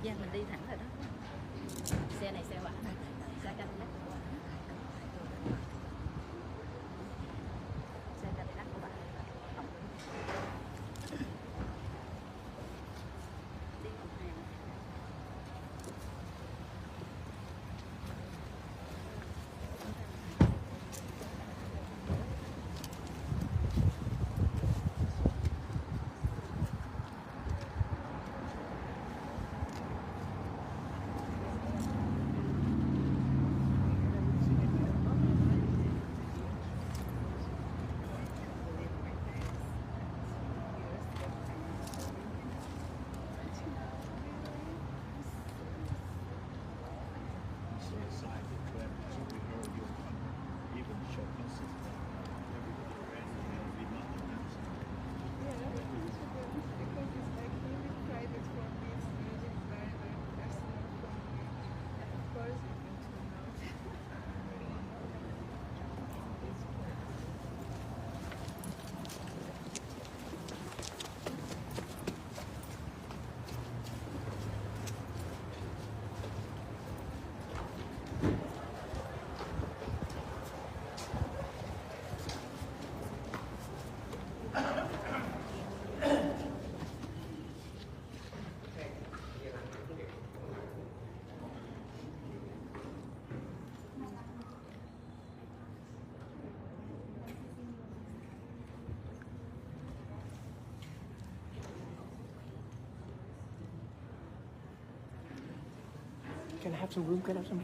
Dạ, mình đi thẳng rồi đó. Xe này xe quả này, xe Cadillac của bạn. Xe Cadillac của bạn. Đi một hàng. Can I have some room? Can I have some?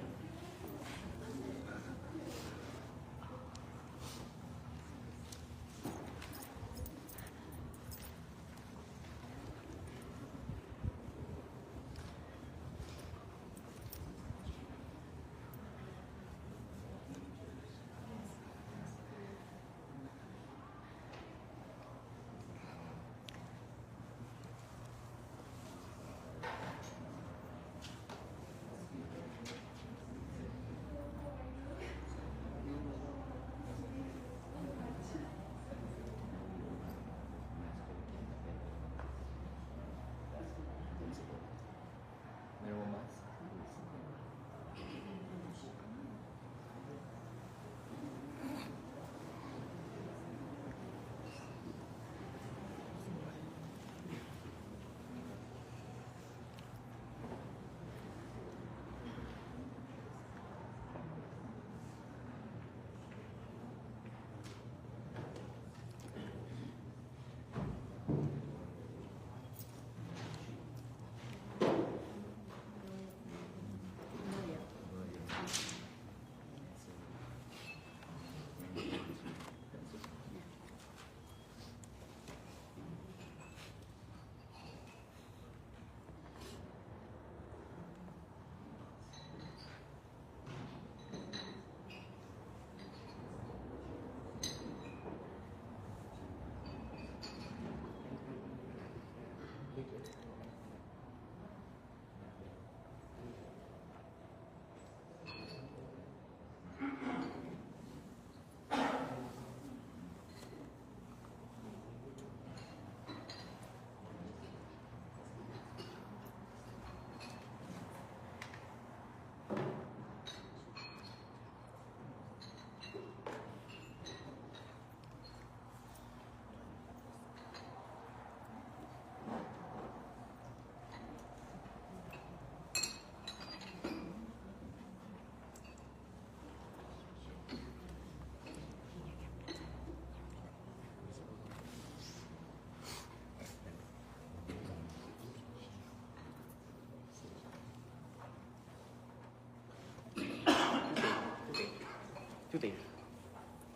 Chú Tiền.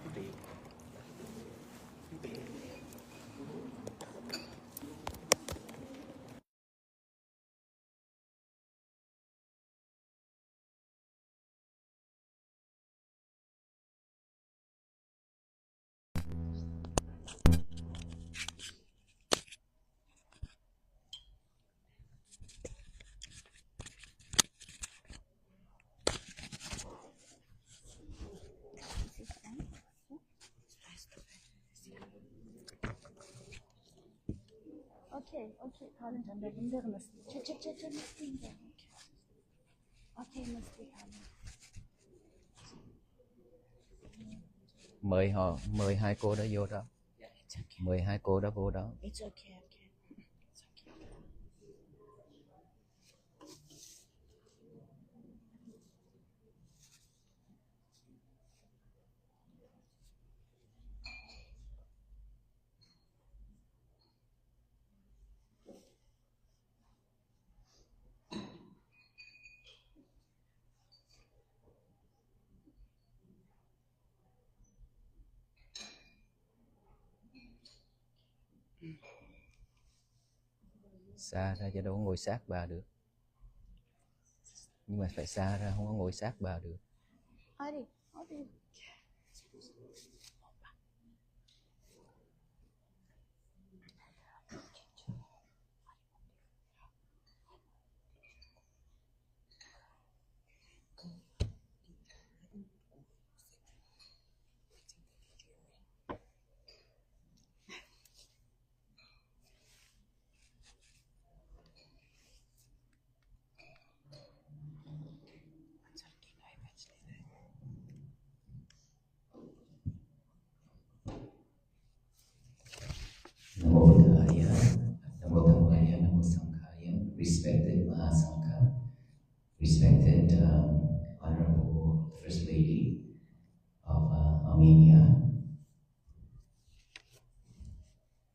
Chú Tiền. Chú Tiền. Okay, Colin, I'm begging the must be. Must be. Okay, must be Colin. Mời hai cô đó vô đó. Mời hai cô đó vô đó. It's okay. It's okay. Xa ra chứ đâu có ngồi sát bà được. Nhưng mà phải xa ra, không có ngồi sát bà được. Hadi. Namo Buddhaya, Namo Dhammaya, Namo Sanghaya, respected Mahasangha, respected Honorable First Lady of Armenia.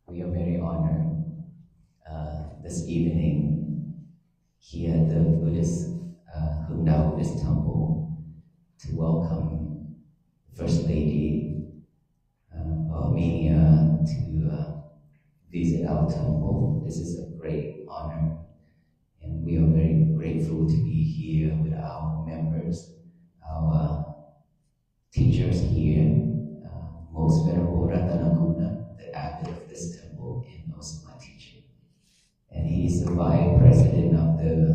We are very honored this evening here at the Buddhist Hương Buddhist Temple to welcome First Lady of Armenia to visit our temple. This is a great honor, and we are very grateful to be here with our members, our teachers here, Most Venerable Ratanaguna, the abbot of this temple, and also my teacher. And he is the vice president of the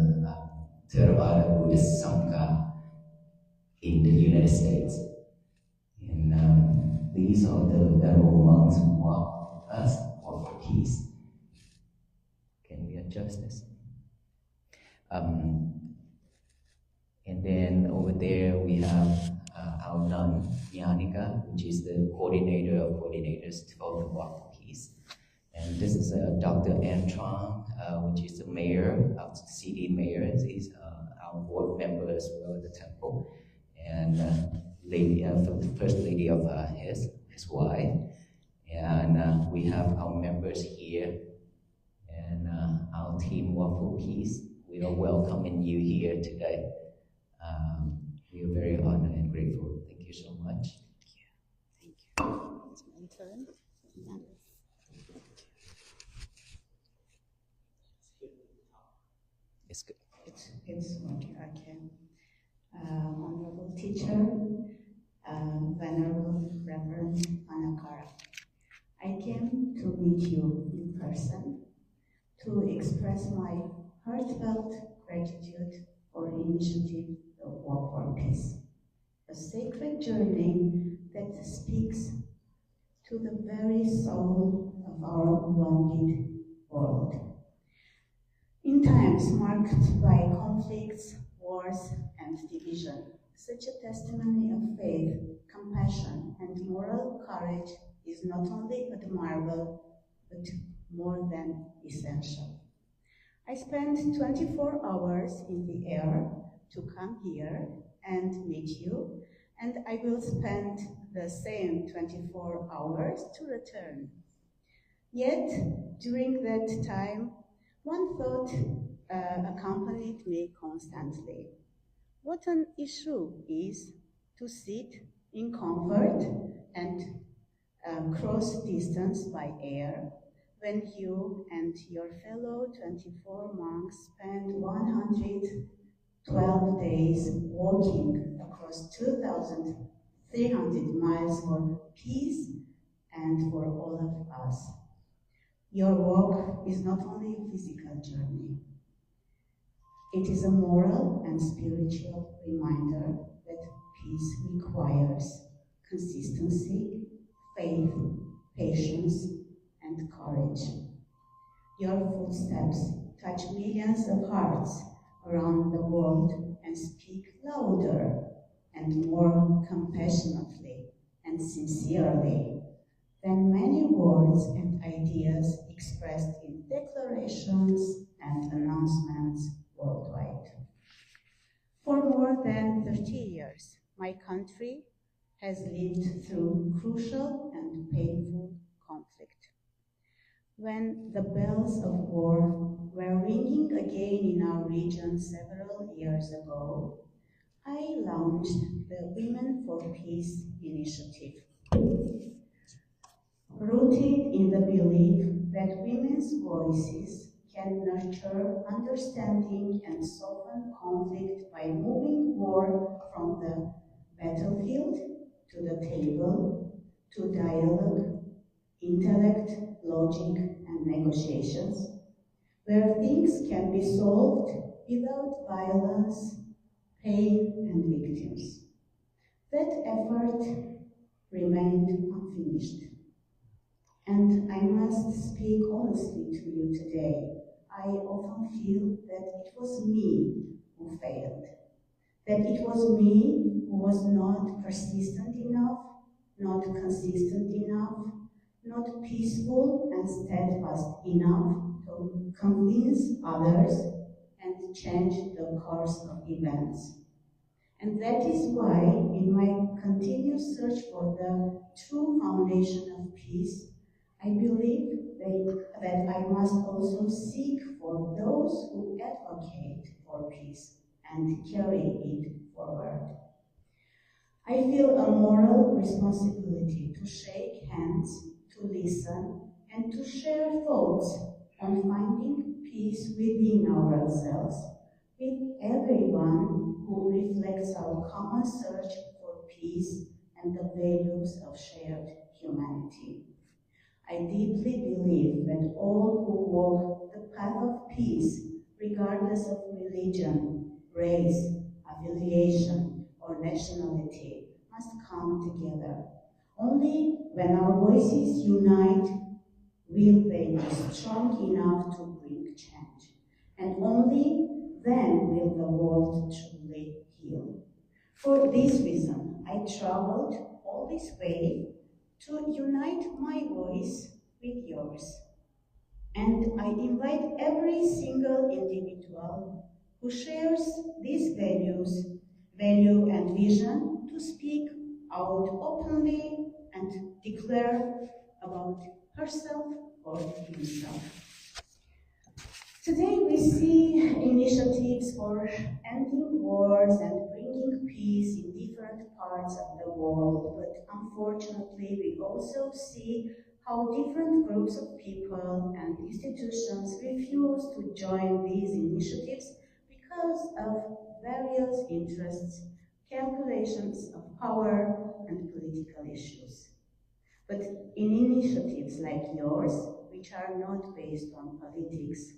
Theravada Buddhist Sangha in the United States. And these are the venerable monks who walk for peace. Can we adjust this? And then over there we have our nun, Yanika, which is the coordinator of coordinators of the Walk for Peace. And this is Dr. Antron, which is the mayor of the city mayor. He's our board member as well at the temple. And first lady of his wife. And we have our members here and our team Walk for Peace. We are welcoming you here today. We are very honored and grateful. Thank you so much. Thank you. It's my turn. It's good. It's okay. Honorable teacher, Venerable Reverend Manakara, I came to meet you in person to express my heartfelt gratitude for the initiative of Walk for Peace, a sacred journey that speaks to the very soul of our wounded world. In times marked by conflicts, wars, and division, such a testimony of faith, compassion, and moral courage is not only admirable, but more than essential. I spent 24 hours in the air to come here and meet you, and I will spend the same 24 hours to return. Yet, during that time, one thought accompanied me constantly. What an issue is to sit in comfort and cross distance by air when you and your fellow 24 monks spend 112 days walking across 2,300 miles for peace and for all of us. Your walk is not only a physical journey. It is a moral and spiritual reminder that peace requires consistency, faith, patience, and courage. Your footsteps touch millions of hearts around the world and speak louder and more compassionately and sincerely than many words and ideas expressed in declarations and announcements worldwide. For more than 30 years, my country has lived through crucial and painful conflict. When the bells of war were ringing again in our region several years ago, I launched the Women for Peace initiative, rooted in the belief that women's voices can nurture understanding and soften conflict by moving war from the battlefield to the table, to dialogue, intellect, logic, and negotiations, where things can be solved without violence, pain, and victims. That effort remained unfinished. And I must speak honestly to you today. I often feel that it was me who failed, that it was me who was not persistent enough, not consistent enough, not peaceful and steadfast enough to convince others and change the course of events. And that is why, in my continuous search for the true foundation of peace, I believe that I must also seek for those who advocate for peace and carry it forward. I feel a moral responsibility to shake hands, to listen, and to share thoughts on finding peace within ourselves, with everyone who reflects our common search for peace and the values of shared humanity. I deeply believe that all who walk the path of peace, regardless of religion, race, affiliation, or nationality, must come together. Only when our voices unite will they be strong enough to bring change. And only then will the world truly heal. For this reason, I traveled all this way to unite my voice with yours. And I invite every single individual who shares these value and vision to speak out openly and declare about herself or himself. Today we see initiatives for ending wars and bringing peace in different parts of the world, but unfortunately we also see how different groups of people and institutions refuse to join these initiatives because of various interests, calculations of power, and political issues. But in initiatives like yours, which are not based on politics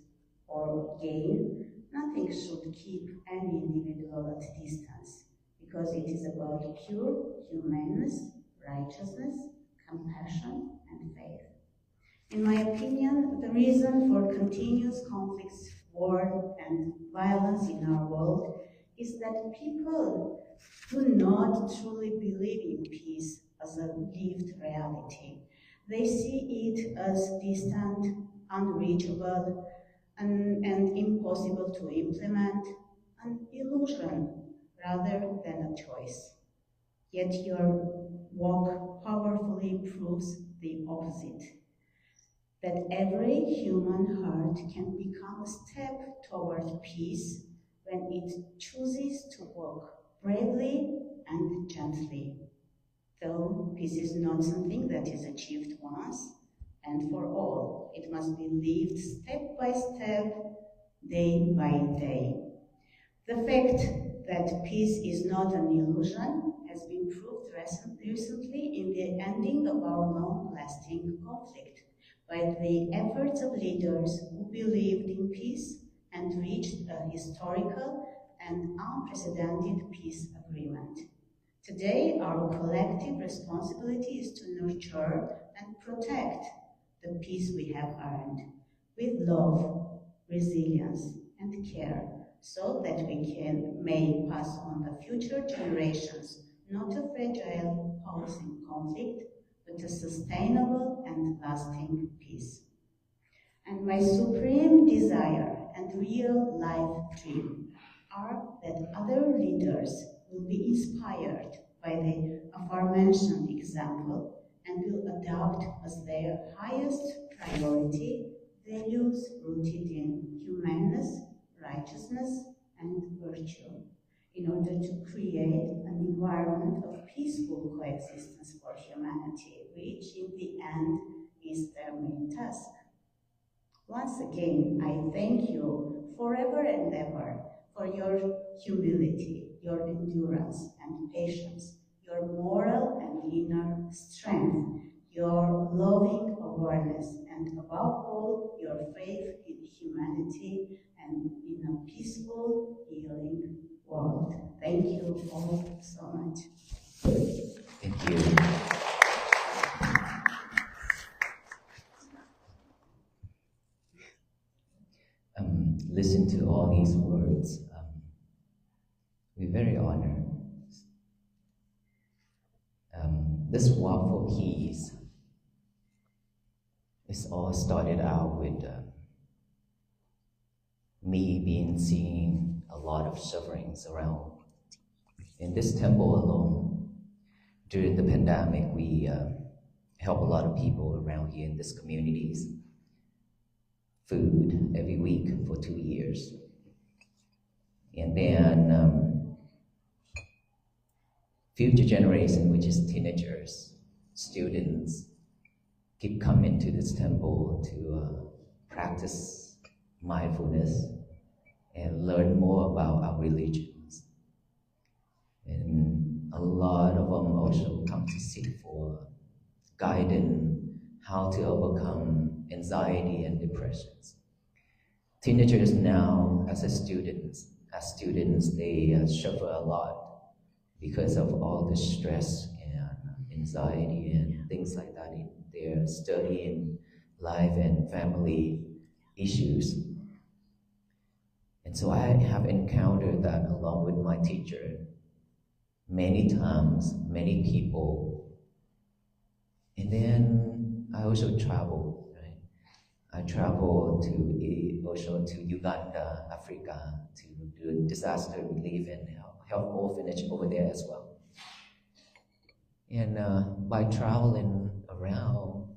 or gain, nothing should keep any individual at distance, because it is about pure humanness, righteousness, compassion, and faith. In my opinion, the reason for continuous conflicts, war, and violence in our world is that people do not truly believe in peace as a lived reality. They see it as distant, unreachable, and impossible to implement, an illusion rather than a choice. Yet your walk powerfully proves the opposite, that every human heart can become a step toward peace when it chooses to walk bravely and gently. Though peace is not something that is achieved once and for all, it must be lived step by step, day by day. The fact that peace is not an illusion has been proved recently in the ending of our long-lasting conflict by the efforts of leaders who believed in peace and reached a historical and unprecedented peace agreement. Today, our collective responsibility is to nurture and protect the peace we have earned. with love, resilience, and care, so that we may pass on the future generations not a fragile housing conflict, but a sustainable and lasting peace. And my supreme desire and real life dream are that other leaders will be inspired by the aforementioned example and will adopt as their highest priority values rooted in humanness, righteousness, and virtue, in order to create an environment of peaceful coexistence for humanity, which in the end is their main task. Once again, I thank you forever and ever for your humility, your endurance and patience, your moral and inner strength, your loving awareness, and above all, your faith in humanity and in a peaceful, healing world. Thank you all so much. Thank you. Listen to all these words. We're very honored. This waffle keys is all started out with me seeing a lot of sufferings around. In this temple alone, during the pandemic, we help a lot of people around here in these communities. Food every week for 2 years. And then future generation, which is teenagers, students, keep coming to this temple to practice mindfulness and learn more about our religions. And a lot of them also come to seek for guidance, how to overcome anxiety and depressions. Teenagers now, as students, they suffer a lot because of all the stress and anxiety and things like that in their studying life and family issues. And so I have encountered that along with my teacher many times, many people. And then I also travel, right? I travel also to Uganda, Africa, to do disaster relief and help orphanage over there as well. And by traveling around,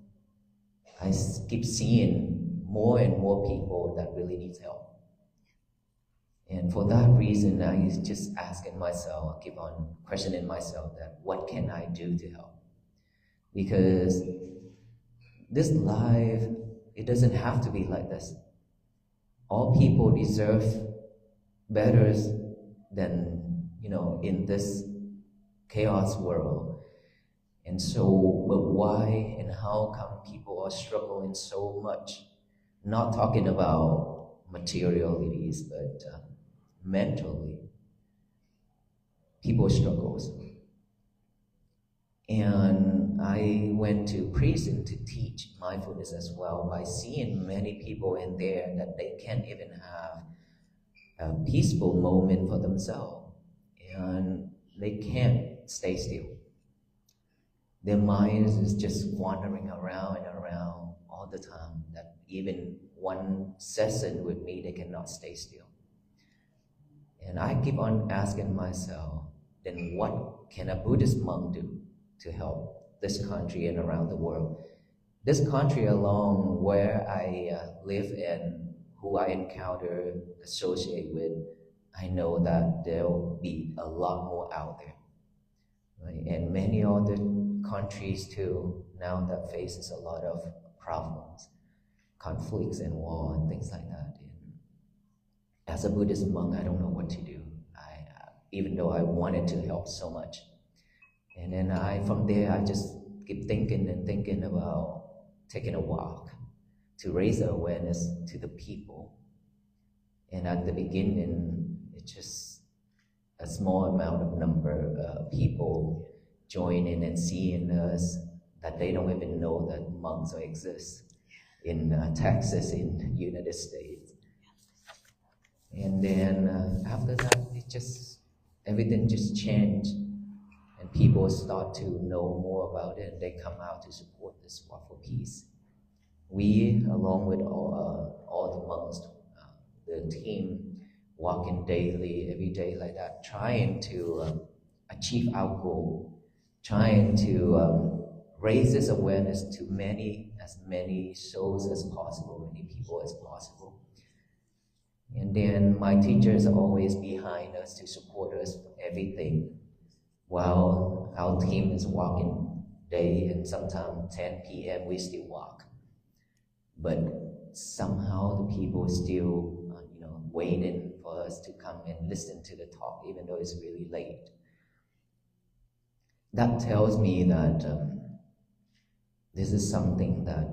I keep seeing more and more people that really need help. And for that reason, I just asking myself, keep on questioning myself that what can I do to help? Because this life, it doesn't have to be like this. All people deserve better than, in this chaos world. And so, but why and how come people are struggling so much? Not talking about materialities, but mentally, people struggles. And I went to prison to teach mindfulness as well by seeing many people in there that they can't even have a peaceful moment for themselves. And they can't stay still. Their minds is just wandering around and around all the time, that even one session with me, they cannot stay still. And I keep on asking myself, then what can a Buddhist monk do to help this country and around the world? This country alone, where I live and who I encounter, associate with, I know that there will be a lot more out there. Right? And many other countries too, now that faces a lot of problems, conflicts and war and things like that. And as a Buddhist monk, I don't know what to do. Even though I wanted to help so much. And then from there, I just keep thinking and thinking about taking a walk to raise awareness to the people. And at the beginning, it's just a small amount of number of people joining and seeing us, that they don't even know that monks exist. in Texas in the United States. And then after that, everything just changed, and people start to know more about it, and they come out to support this Walk for Peace. We, along with all the monks, the team, walking daily, every day like that, trying to achieve our goal, trying to raise this awareness to as many souls as possible, many people as possible. And then my teachers are always behind us to support us for everything, while our team is walking day, and sometimes 10 p.m. we still walk. But somehow the people still, waiting for us to come and listen to the talk, even though it's really late. That tells me that this is something that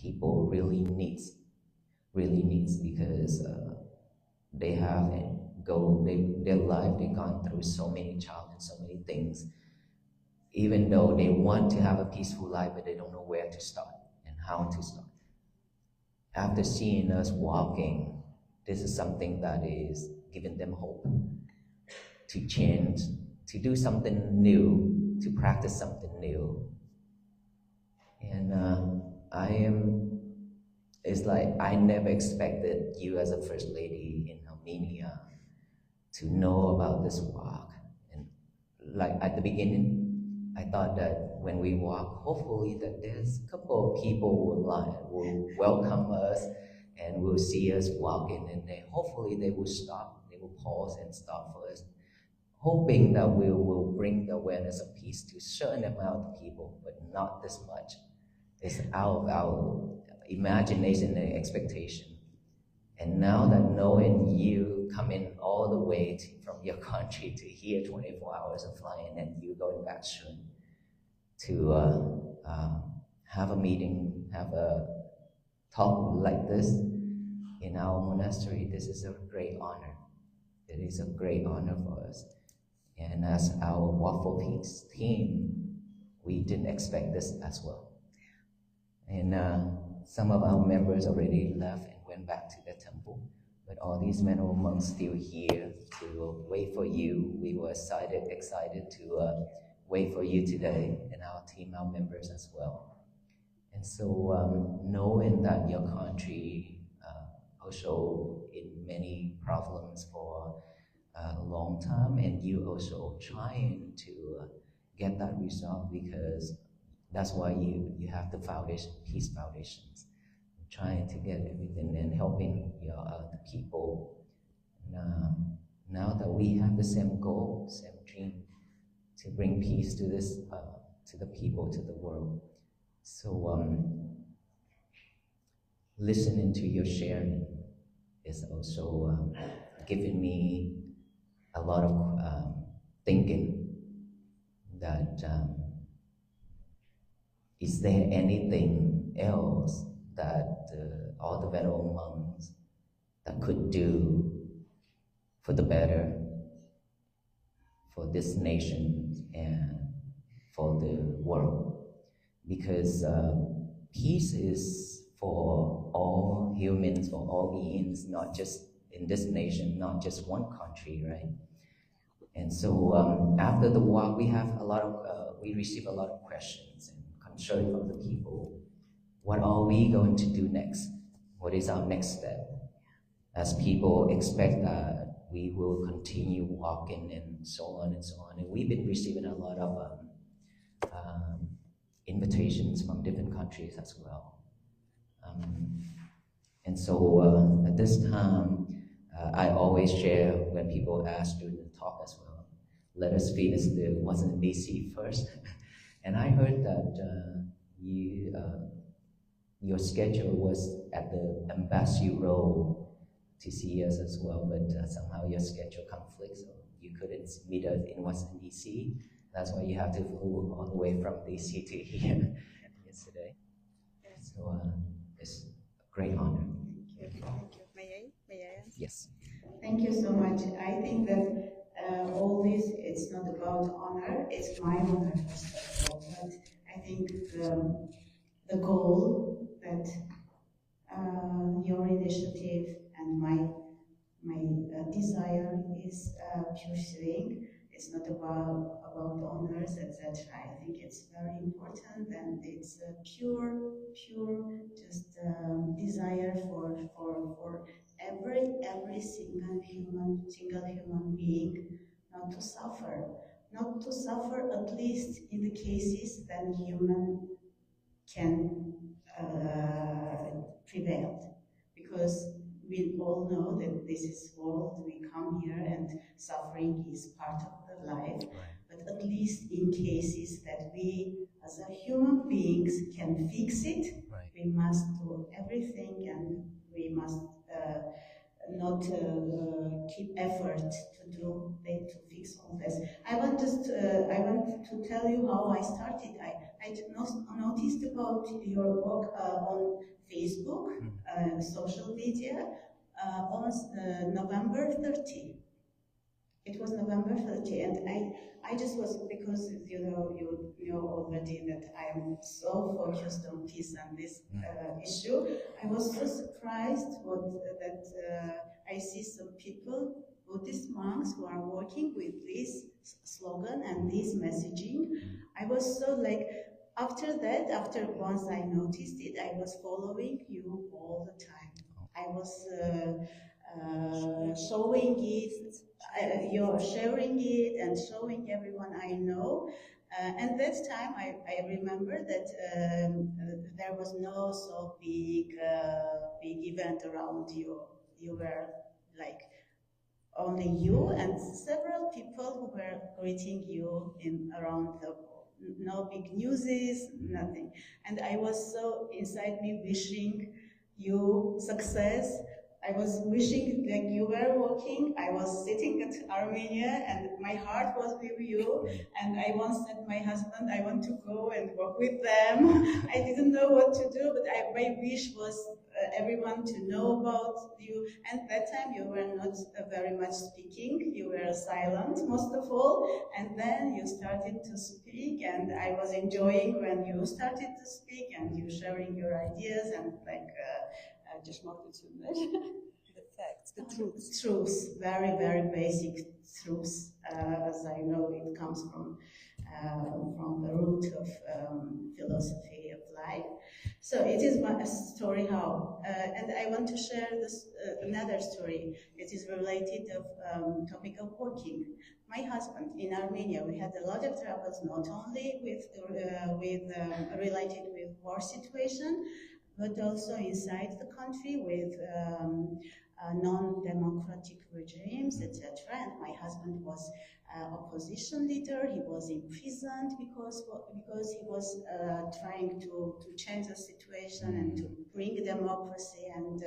people really needs, because they have their life, they've gone through so many challenges, so many things. Even though they want to have a peaceful life, but they don't know where to start and how to start. After seeing us walking, this is something that is giving them hope to change, to do something new, to practice something new. And it's like I never expected you as a First Lady in Armenia to know about this walk. And like at the beginning, I thought that when we walk, hopefully that there's a couple of people will welcome us and will see us walking, and hopefully they will stop, they will pause and stop for us, hoping that we will bring the awareness of peace to a certain amount of people, but not this much. It's out of our imagination and expectation. And now that knowing you coming all the way from your country to here, 24 hours of flying, and you going back soon to have a meeting, have a talk like this in our monastery, this is a great honor. It is a great honor for us. And as our Walk for Peace team, we didn't expect this as well. And some of our members already left and went back to the temple, but all these men or monks still here to wait for you. We were excited to wait for you today, and our team, our members as well. And so knowing that your country also in many problems for a long time, and you also trying to get that resolved, because that's why you have the foundation, Peace Foundations, trying to get everything and helping the people. Now that we have the same goal, same dream, to bring peace to this, to the people, to the world. So listening to your sharing is also giving me a lot of thinking that is there anything else that all the venerable monks that could do for the better, for this nation and for the world? Because peace is for all humans, for all beings, not just in this nation, not just one country, right? And so after the walk, we receive a lot of questions and concern from the people. What are we going to do next? What is our next step? As people expect that we will continue walking and so on and so on. And we've been receiving a lot of invitations from different countries as well. And so at this time, I always share when people ask during the talk as well, let us finish what's in DC first. And I heard that your schedule was at the Embassy Road to see us as well, but somehow your schedule conflicts, so you couldn't meet us in Washington DC. That's why you have to flew all the way from DC to here yesterday. So it's a great honor. Thank you. May I answer? Yes. Thank you so much. I think that all this, it's not about honor, it's my honor first of all, but I think the goal that your initiative and my desire is pursuing. It's not about honors, etc. I think it's very important, and it's a pure, just desire for every single human being not to suffer, at least in the cases that human can prevail, because we all know that this is world, we come here and suffering is part of the life, but at least in cases that we as a human beings can fix it, we must do everything, and we must not keep effort to fix all this. I want to tell you how I started. I noticed about your work on Facebook, social media, on November 30. It was November 30, and I just was, because you know already that I am so focused on peace and this issue. I was so surprised that I see some people, Buddhist monks, who are working with this slogan and this messaging. I was so like, after once I noticed it, I was following you all the time. I was showing it, you're sharing it and showing everyone I know. And that time I remember that there was no so big event around you. You were like only you and several people who were greeting you around the, no big newses, nothing. And I was so inside me wishing you success. I was wishing like you were walking. I was sitting at Armenia and my heart was with you. And I once said my husband, I want to go and walk with them. I didn't know what to do, but my wish was everyone to know about you. And that time you were not very much speaking. You were silent most of all. And then you started to speak, and I was enjoying when you started to speak and you sharing your ideas and like just wanted to mention the facts, the truths. Truths, very, very basic truths, as I know it comes from the root of philosophy of life. So it is a story how, and I want to share this another story. It is related of topic of working. My husband in Armenia, we had a lot of troubles, not only with related with war situation, but also inside the country with non-democratic regimes, etc. And my husband was opposition leader. He was imprisoned because he was trying to change the situation and to bring democracy and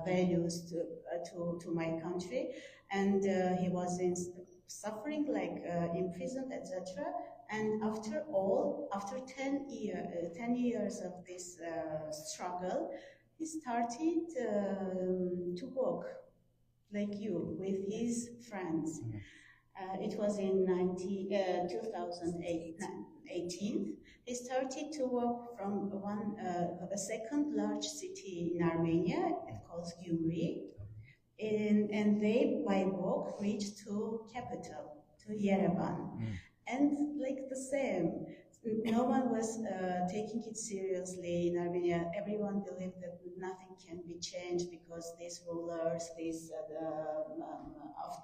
values to my country. And he was suffering, like imprisoned, etc. And after 10 years of this struggle, he started to walk like you with his friends. It was in 2018. He started to walk from a second large city in Armenia, it calls Gyumri, and they by walk reached to capital, to Yerevan. And like the same, no one was taking it seriously in Armenia. Everyone believed that nothing can be changed because these rulers, this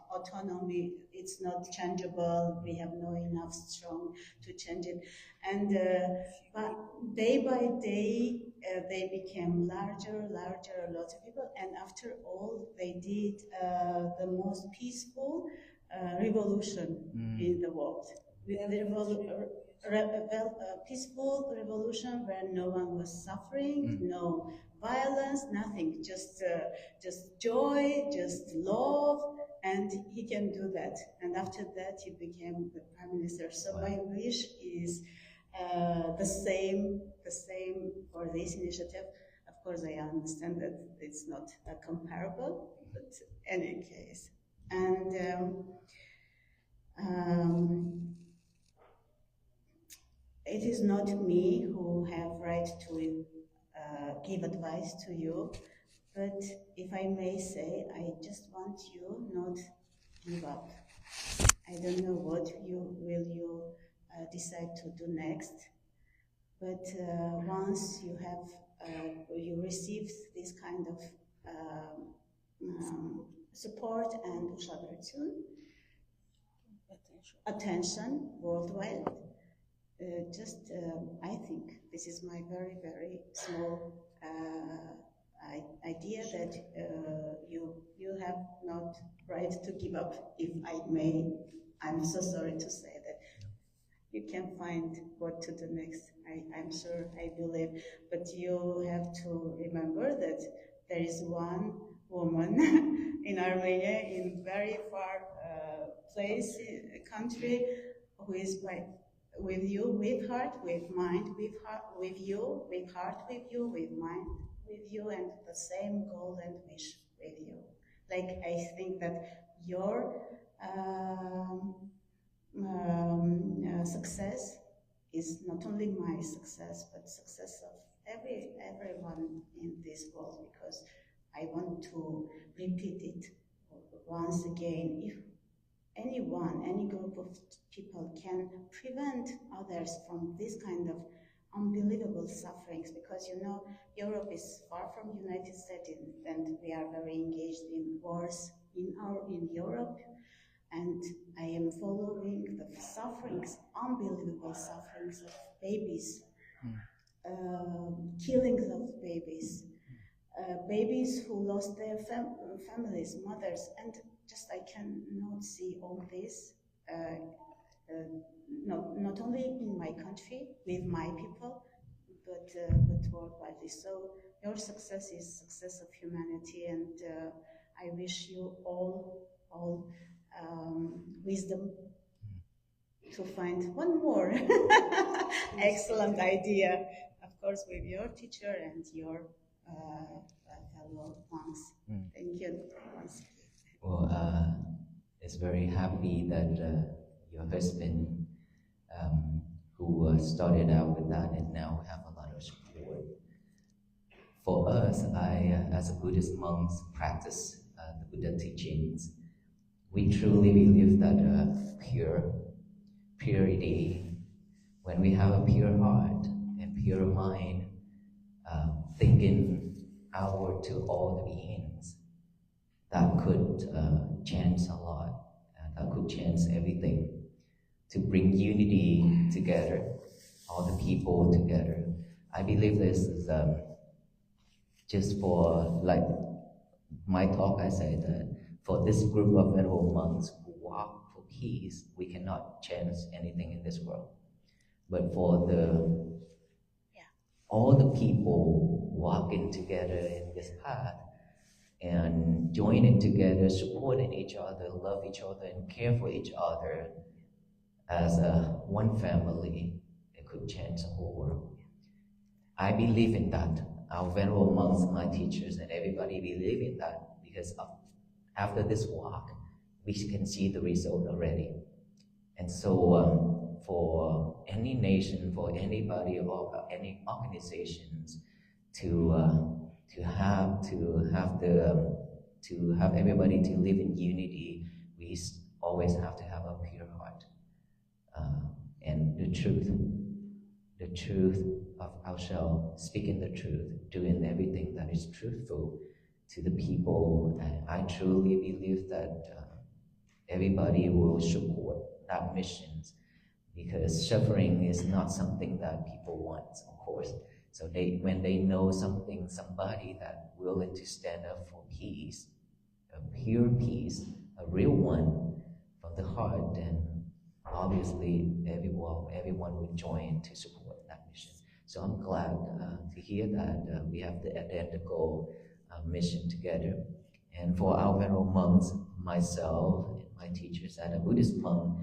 autonomy, it's not changeable. We have no enough strong to change it. And but day by day, they became larger, lots of people. And after all, they did the most peaceful revolution in the world. Peaceful revolution where no one was suffering, no violence, nothing, just joy, just love, and he can do that. And after that, he became the prime minister. So my wish is the same for this initiative. Of course, I understand that it's not comparable, but in any case, and. It is not me who have right to give advice to you, but if I may say, I just want you not give up. I don't know what you decide to do next, but once you have you receive this kind of support and attention worldwide, I think this is my very, very small idea that you have not right to give up. If I may, I'm so sorry to say that you can find what to do next. I'm sure, I believe, but you have to remember that there is one woman in Armenia, in very far place, country, who is with you, with heart, with mind, with heart, with you, with heart, with you, with mind, with you, and the same goal and wish with you. Like, I think that your success is not only my success, but success of everyone in this world, because I want to repeat it once again. If anyone, any group of people can prevent others from this kind of unbelievable sufferings, because you know Europe is far from United States, and we are very engaged in wars in Europe, and I am following the sufferings, unbelievable sufferings of babies, killings of babies, babies who lost their families, mothers, and just I cannot see all this, not only in my country, with my people, but worldwide. So your success is success of humanity, and I wish you all wisdom to find one more excellent idea, of course, with your teacher and your fellow monks. Thank you. Well, it's very happy that your husband, who started out with that and now have a lot of support. For us, as a Buddhist monks, practice the Buddha teachings. We truly believe that purity, when we have a pure heart and pure mind, thinking outward to all the beings, that could change a lot, that could change everything, to bring unity together, all the people together. I believe this is just for, like my talk, I say that for this group of venerable monks who walk for peace, we cannot change anything in this world. But for all the people walking together in this path and joining together, supporting each other, love each other, and care for each other as one family, it could change the whole world. I believe in that. Our venerable monks, my teachers, and everybody believe in that, because after this walk, we can see the result already. And so for any nation, for anybody or any organizations to have everybody to live in unity, we always have to have a pure heart, and the truth of ourselves, speaking the truth, doing everything that is truthful to the people. And I truly believe that everybody will support that mission, because suffering is not something that people want, of course. So when they know somebody that willing to stand up for peace, a pure peace, a real one from the heart, then obviously everyone would join to support that mission. So I'm glad to hear that we have the identical mission together. And for our venerable monks, myself, and my teachers at a Buddhist monk,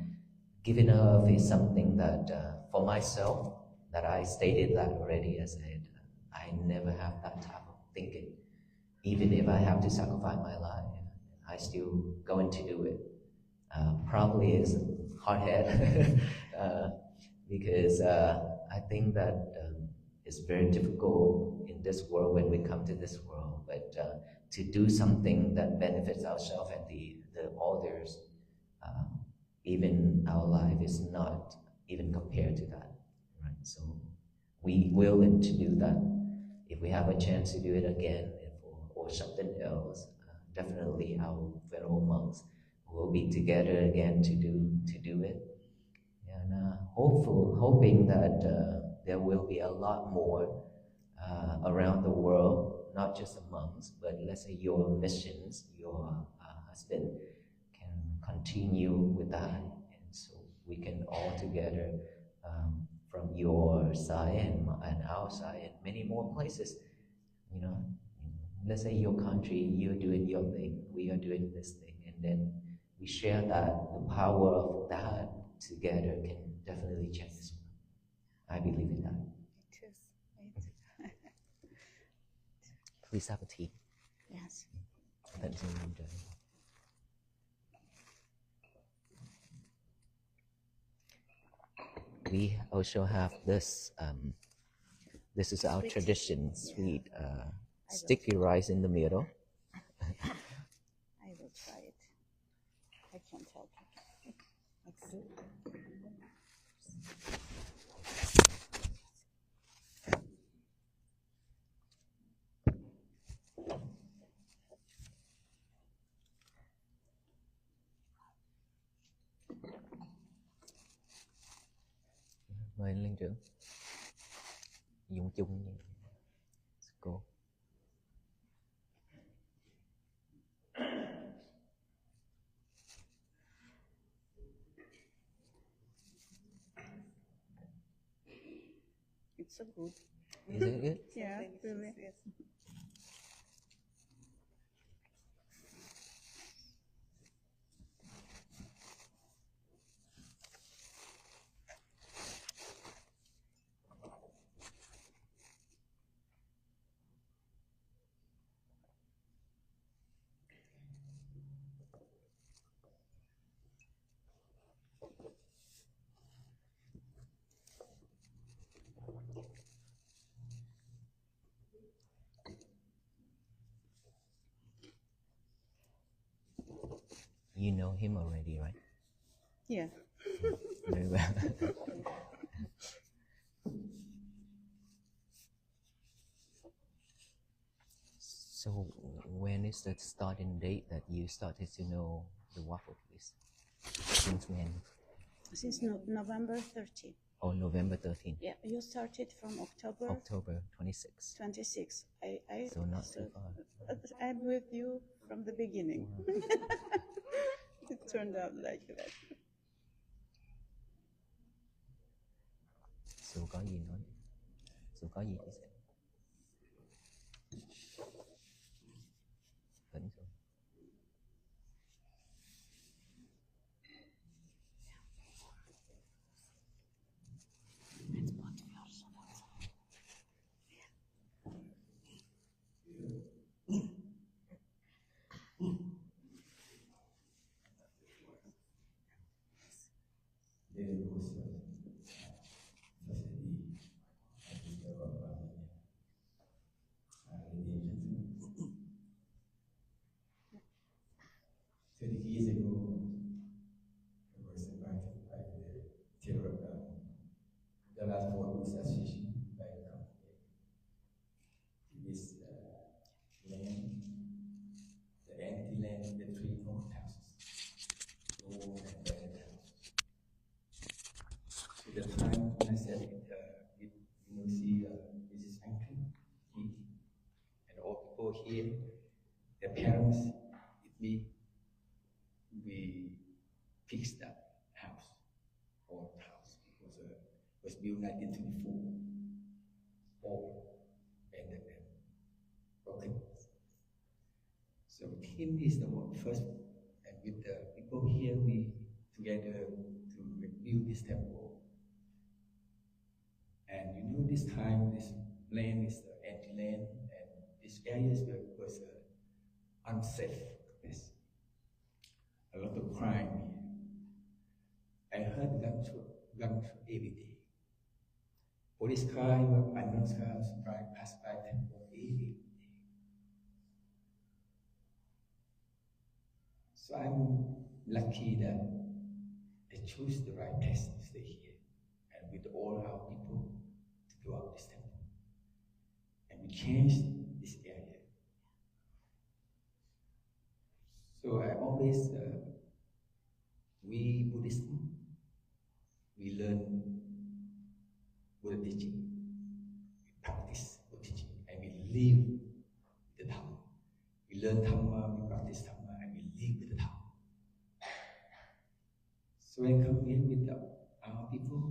giving up is something that, for myself, that I stated that already. I said, I never have that type of thinking. Even if I have to sacrifice my life, I still going to do it. Probably is hard head, because I think that It's very difficult in this world when we come to this world, but to do something that benefits ourselves and the others, even our life is not even compared to that, right? So we willing to do that. If we have a chance to do it again or something else, definitely our fellow monks will be together again to do it. And hoping that there will be a lot more around the world, not just the monks, but let's say your missions, your husband can continue with that, and so we can all together from your side and our side and many more places, you know. Let's say your country, you're doing your thing, we are doing this thing, and then we share that. The power of that together can definitely change this world. I believe in that. It is. Please have a tea. Yes. Thanks. We also have this. This is our tradition: sweet sticky rice in the middle. I will try it. I can't help it. Let's see. Mời anh Linh trưởng dùng chung như cô. It's so good. Is it good? Yeah, really. Yes. You know him already, right? Yeah. Very well. So when is the starting date that you started to know the waffle place? Since when? Since November 13. Oh, November 13th. Yeah, you started from October October 26th. 26. I So not too far. I'm with you from the beginning. It turned out like that. So có gì nói? So có gì chia sẻ? Vẫn rồi. Years ago, I was invited by the last four association by the company. This land, the empty land, the three north houses, old and bad houses. So the time when I said, see, this is entry, and all people here, their parents, we fixed that house, old house. It was built 1924, old and broken. So him is the one first, and with the people here, we together to build this temple. And this time, this land is the empty land, and this area was unsafe place. A lot of crime here. I heard gunshot every day. Police car, ambulance cars, drive past by temple every day. So I'm lucky that I choose the right place to stay here, and with all our people to go up this temple. And we changed this area. So I always, we Buddhists, we learn Buddha teaching, we practice Buddha teaching, and we live the Dhamma. We learn Dhamma, we practice Dhamma, and we live with the Dhamma. So when I come here with our people,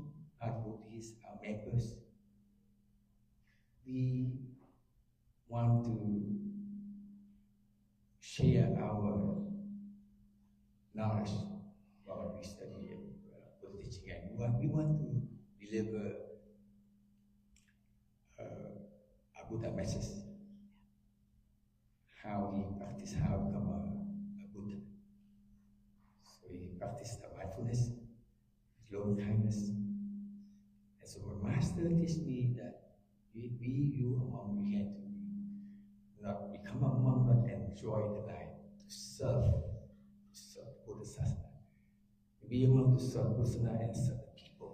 our devotees, our members, we want to share our knowledge about what we study Buddha teaching, and we want to deliver a Buddha message, how he practiced, how to become a Buddha. So he practiced the mindfulness, loving kindness. And so my master teach me that you a monk, you have to not become a monk, not enjoy the life, to serve Buddha Sasana. To be a monk to serve Buddha Sasana and serve the people,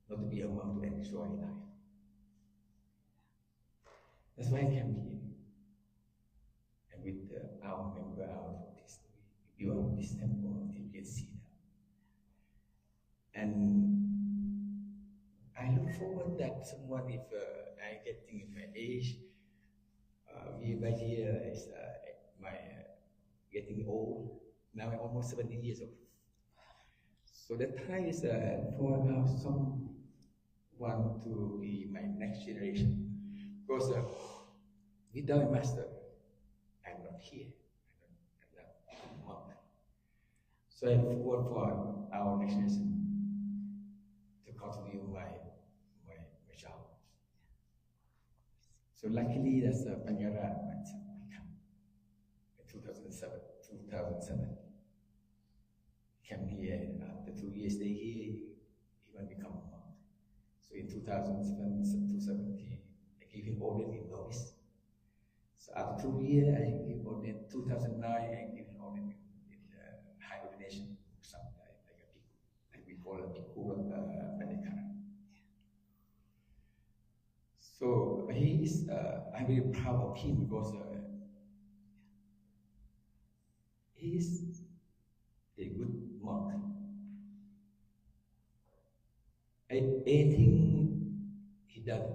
not to be a monk to enjoy life. That's why I came here. And with our member, our devotees, we built this temple, you can see that. And I look forward that someone, if I getting in my age, year by year is my getting old. Now I'm almost 70 years old. So the time is for someone to be my next generation. Because without a master, I'm not here. I'm not a monk. So I look forward for our next generation to continue my job. So luckily, that's Panyara become in 2007. Came here, after 2 years stay here, he will become a monk. So in 2017, I gave him order in novice. So after 2 years, I gave order in 2009, I gave him order in high ordination, something like a bhikkhu, and we call it bhikkhu Panikara. So he is, I'm very proud of him because he is a good monk. Anything he does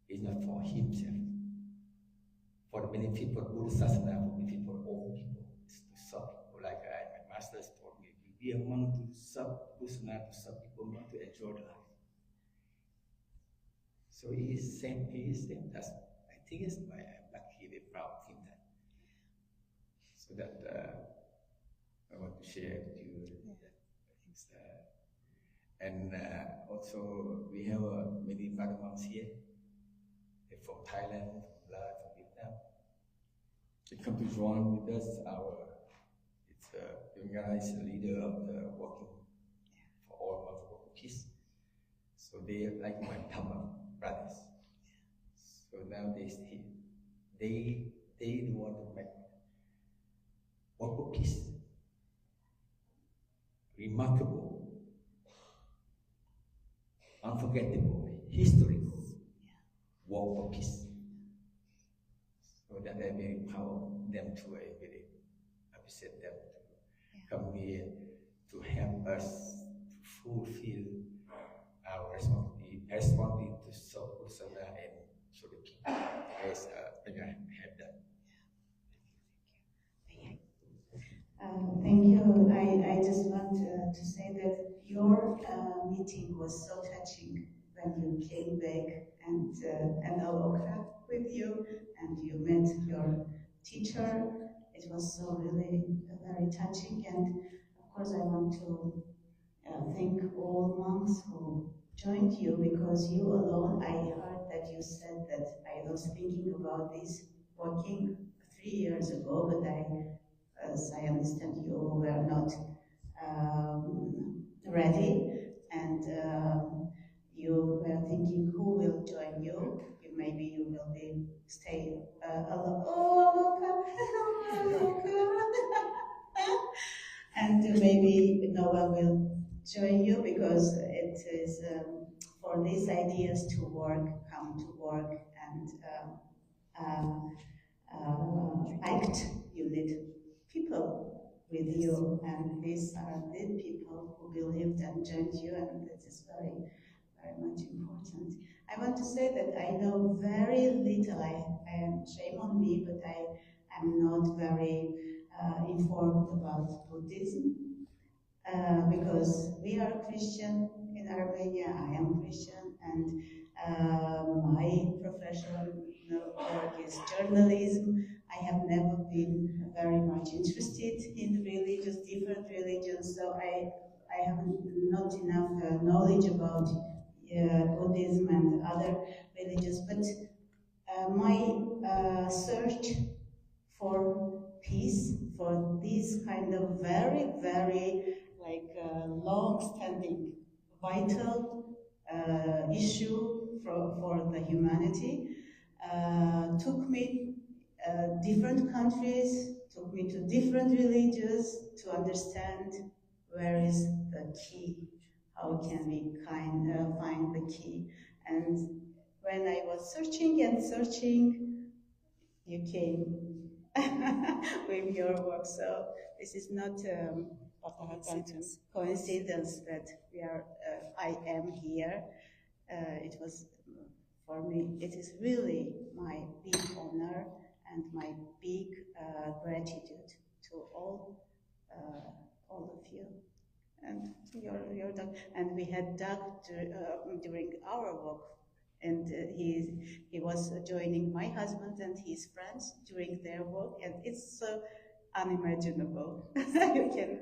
is not for himself, for the benefit of Buddha Sasana, for the benefit of all people, it's to serve people. Like my masters told me, you be a monk to serve Buddha Sasana, to serve people, not to enjoy life. So he is same. That's, I think it's my, I'm lucky, very proud of him that. So that I want to share with you that things. And also we have many Father monks here. They're from Thailand, from Laos, from Vietnam. They come to join with us. It's Yongara is the leader of the working for all monks for peace. So they are like my Dhamma brothers. So now they want to make work for peace remarkable, unforgettable, historical work for peace. So that I'm very proud of them too. I very appreciate them to come here to help us to fulfill our responsibility to serve Buddha and show the people as I have done. Thank you. I just want to say that your meeting was so touching when you came back and Okra with you and you met your teacher. It was so really very touching, and of course I want to thank all monks who joined you, because you alone, I heard that you said that I was thinking about this working 3 years ago, but as I understand, you were not ready, and you were thinking and maybe Noah will join you because it is for these ideas to work, come to work and act. You need people with you, and these are the people who believed and joined you, and this is very, very much important. I want to say that I know very little. I am shame on me, but I am not very informed about Buddhism because we are Christian in Armenia. I am Christian, and my professional work is journalism. I have never been very much interested in religions, different religions, so I have not enough knowledge about Buddhism and other religions, but my search for peace, for this kind of very, very long-standing, vital issue for the humanity, took me different countries, took me to different religions to understand where is the key, how can we find the key. And when I was searching and searching, you came with your work. So this is not coincidence that we are. I am here. It was for me. It is really my big honor and my big gratitude to all of you. And your dog. And we had Doug during our walk, and he was joining my husband and his friends during their walk, and it's so unimaginable. You can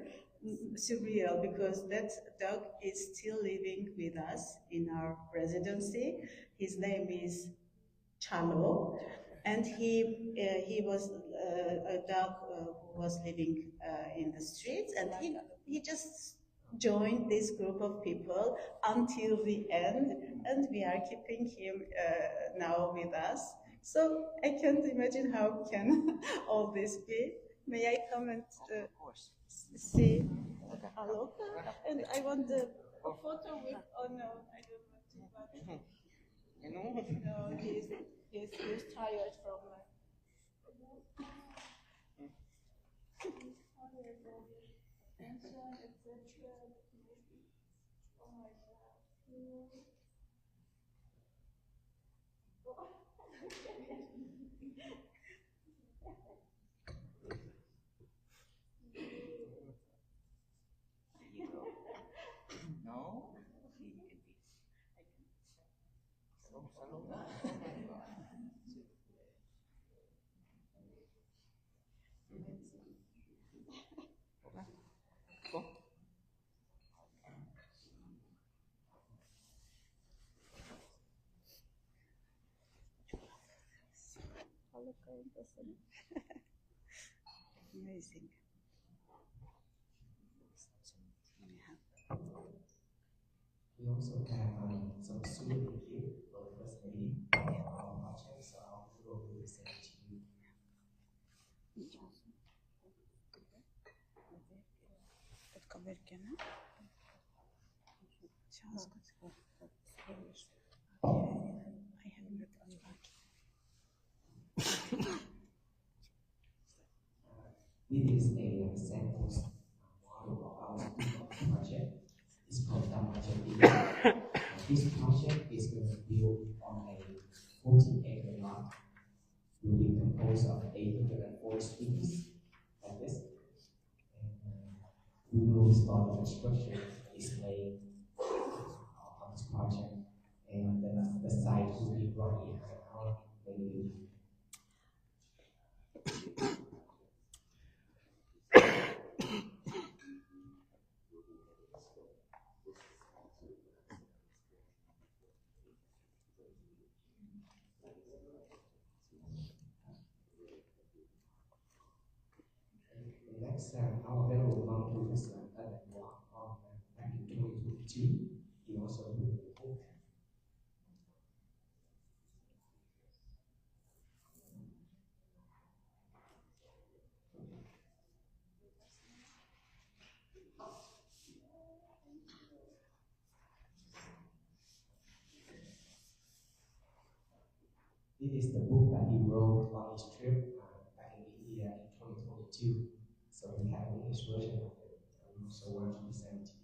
surreal because that dog is still living with us in our residency. His name is Chalo, and he was a dog who was living in the streets, and he just joined this group of people until the end, and we are keeping him now with us. So I can't imagine how can all this be. May I come and see Aloka? And I want a photo with. Oh no, I don't want to. But no, he's tired from. Attention, etc. Oh my God. No? Amazing. We also have some souvenir here for the First Lady of our project, so I'll go to send it to you. Под каверки, no? Сейчас. I have not unlocked. This is a sample model of our project. It's called Dhamma. This project is going to build on a 40-acre lot. Will be composed of 804 students like this. And we will start the structure display on this project. And the site will be brought in our daily. Next, our fellow volunteer president that walked on back in 2022, he also wrote the book. This is the book that he wrote on his trip back in India in 2022. So we have an English version of it. We also want to present to you.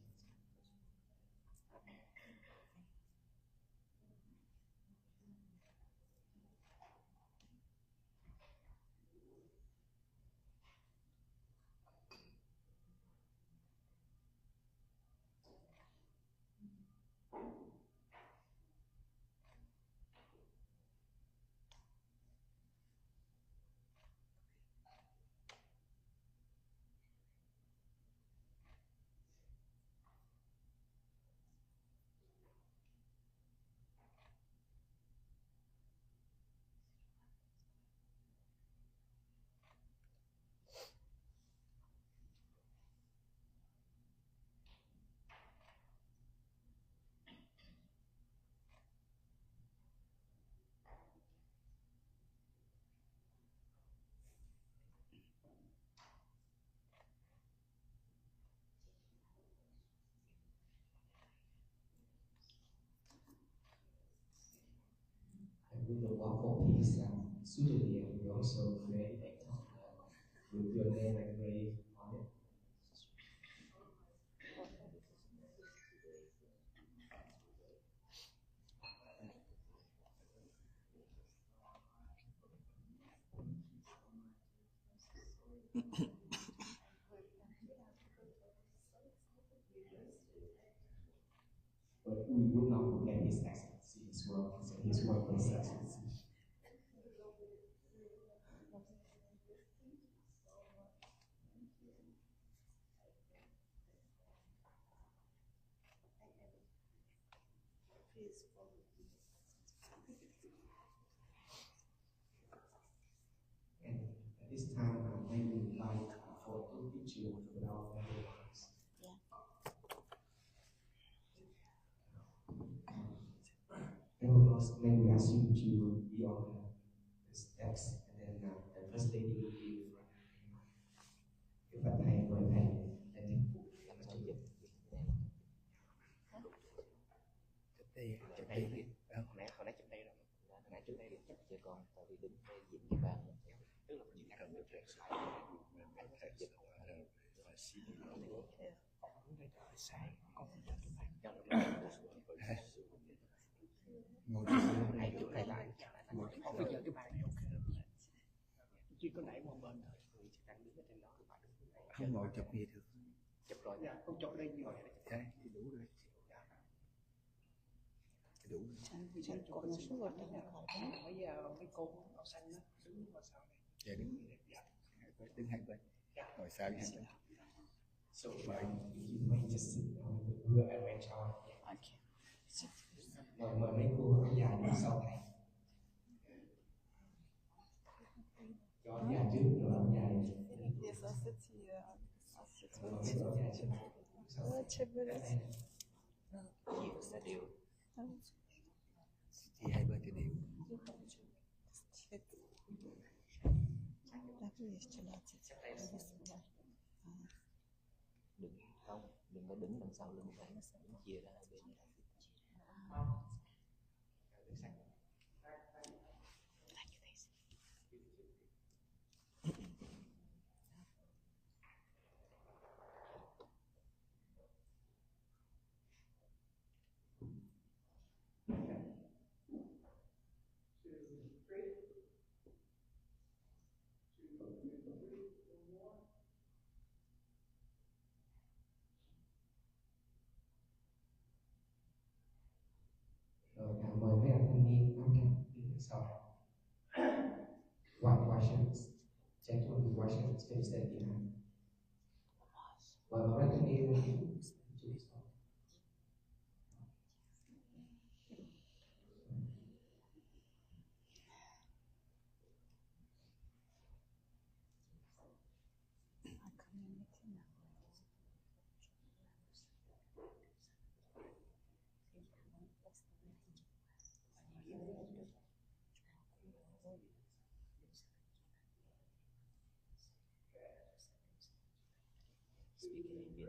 With the waffle piece, suitably, and we also create a cup with your name engraved on it. But we would not forget his excellency, his work, so his work was excellency. And at this time, I would like for a good picture with our family lives. May we ask you to be on the steps, and then the first lady will be in front. If I thầy mời thầy để tiếp tục nói chuyện. Chụp đây hồi nãy chụp đây rồi, hồi nãy trước đây được chắc chưa còn, tại vì đứng đây diện cái bàn, tức là mình cần được chuyển sai, anh phải dịch rồi xin đứng đây rồi sai, con không được cái bàn, cho ngồi hai chỗ này lại, ngồi bây giờ cái bàn này ok, chỉ có nãy một bên thôi, người chỉ đang đứng ở trên đó, không ngồi chụp gì được, chụp rồi, không chụp đây ngồi đây thì đủ rồi. Đủ. Chân có một số vật đang khỏi đó. Mấy cô áo xanh đó, đứng vào sau này. Dạ đứng đứng hai bên. Ngồi sau hai bên. So you may just sit down with the rear arrange our. Okay. Mời mấy cô áo dài đứng sau thầy. Cho áo dài trước rồi áo dài. Yes, I'll sit here. Áo dài trước. Sẽ đều. Chỉ hai bên thì đều. Đừng có đứng đằng sau lưng thầy, nó sẽ chia ra hai bên. Rồi mời mấy anh thanh niên áo trắng đứng sau. White shirts, gentlemen with white shirts, please stand behind. Mời mấy anh thanh niên lên to his side. Speaking in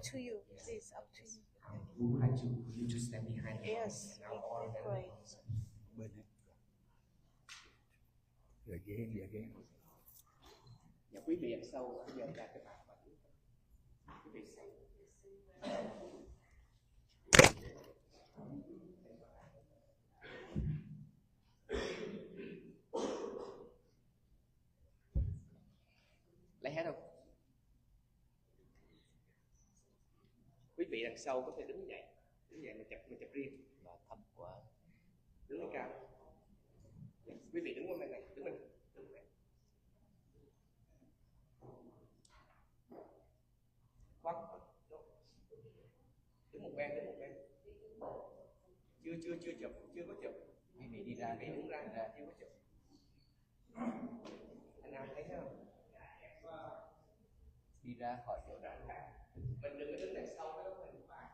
to you, please, up to you. Would you just stand behind the Yes, now or we then pray. Bên đấy. Rồi ghé. Dạ, quý vị ăn sâu bây giờ ra cái bàn và quý vị sẽ lấy hết không? Quý vị đằng sau có thể đứng dậy mà chập riêng. Mà thấp quá. Đứng lên cao. Dạ, quý vị đứng qua bên này, đứng bên này. Khoác. Đứng một bên. Chưa có chụp. Quý vị đi ra Quý vị đứng ra, chưa có chụp. Anh nào thấy không? đi ra khỏi chỗ đó. Mình đừng có đứng đằng sau cái đó mình phải.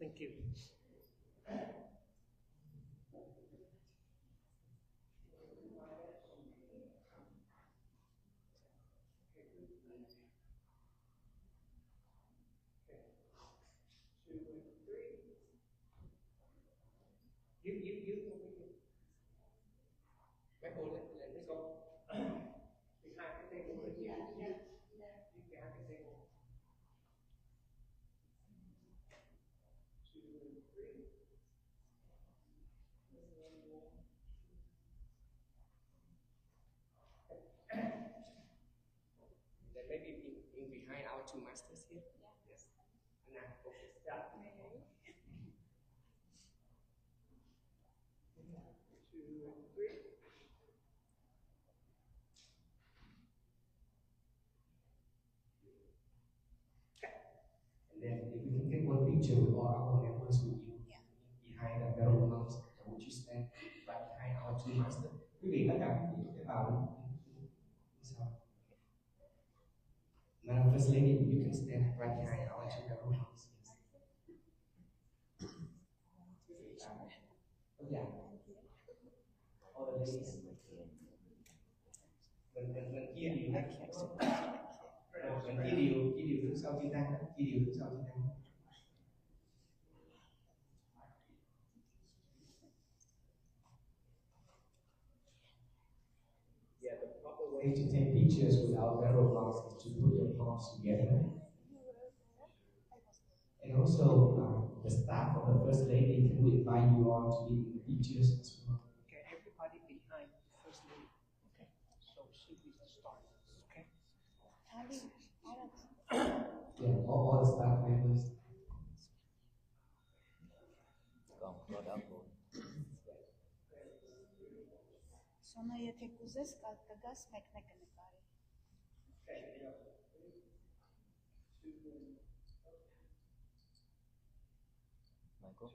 Thank you. Mấy cô lên mấy cô. Thì hai cái tay của mình nhé. Cái hai cái tay của then maybe in behind our two masters here. Yes. And now focus. Yeah. 2 and 3. And then if we can get one picture with all our members with you behind the barrel mounts, would you stand right behind our two masters? Quý vị tất cả quý vị vào sao? Madam First Lady, you can stand right behind our two barrel mounts. Yeah. All the ladies. Mình chia điều hết. Mình chia điều đứng sau chữ tăng, chia điều đứng sau chữ tăng. Yeah, the proper way to take pictures without barrel mounts is to put your palms together. And also, the staff of the First Lady can invite you all to be in the pictures as well. Okay, everybody behind the First Lady. Okay, so she is the start. Okay. Yeah, all the staff members. Còn đó cô. Sonra եթե կուզես կգաս մեկնեկը նկարի։ Michael.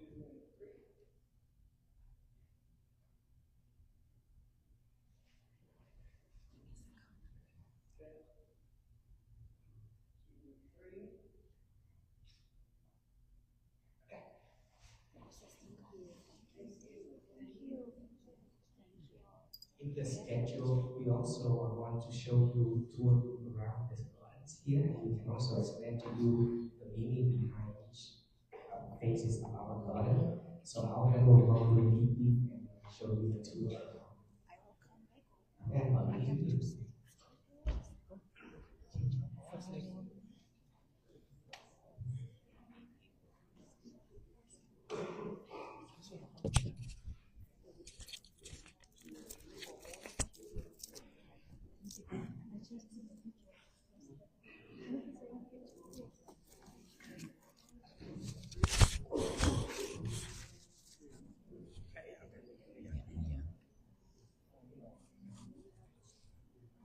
In the schedule, we also want to show you tour around the gardens here, and we can also explain to you the meaning behind each phases of our garden. So our friend will go to meet you and show you the tour. I will come back. And you do.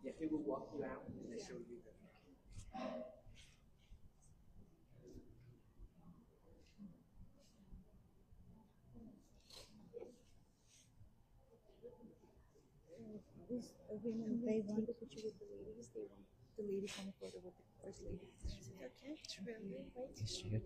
Yeah, he will walk you out and they show you the. these women, they want to put you with the ladies. They want the lady come photo with the first lady. Okay, really? Yes, you.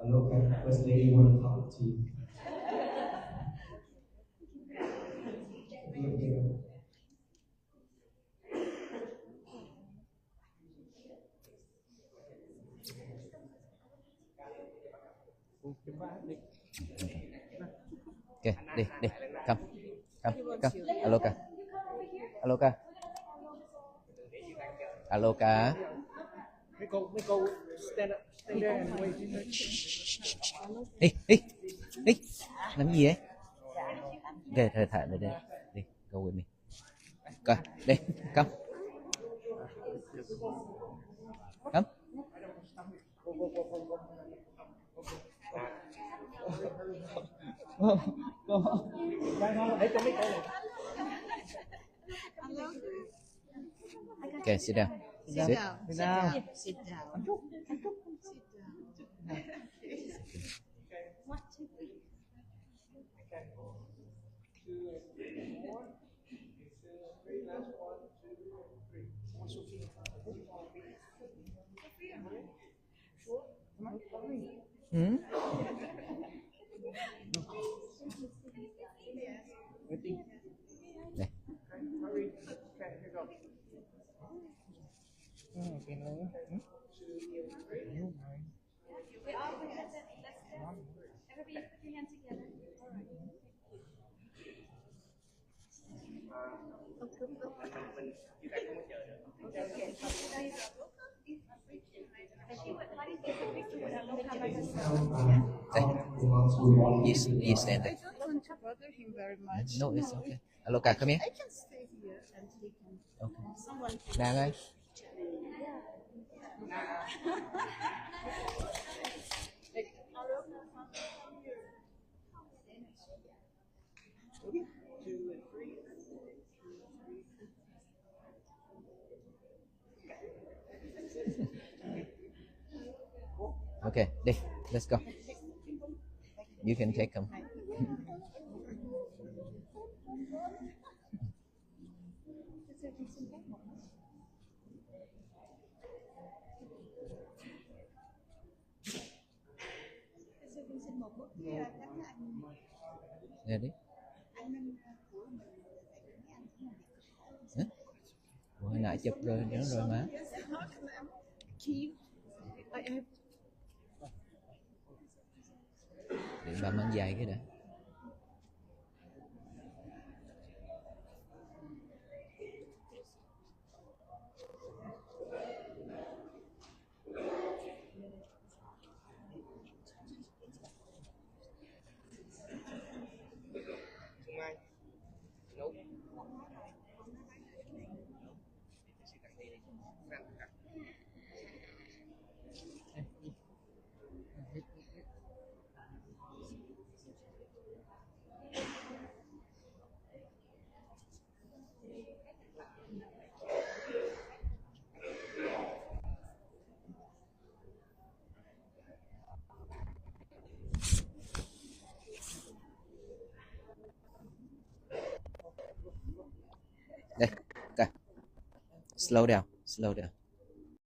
Hello, First Lady want to talk to you. Ok, đi, come, aloka, aloka, aloka. Nikol, stand up, stand there and wait. Ê, làm gì vậy? Ok, thôi thả đây, đi, go with me. Coi, đi, come, come. Okay, sit down. Sit. Sit down. Hmm? Đây. You stand there. I don't want to bother him very much. No, it's okay. Aloka, come here. I can stay here and he can. Okay. Someone. Đang ơi. Okay, đi, let's go. You can take them. Nghe đi. Hả? Hồi nãy chụp rồi, nhớ rồi má. Để bà mang dài cái đã. Đây, coi. Slow down, slow down.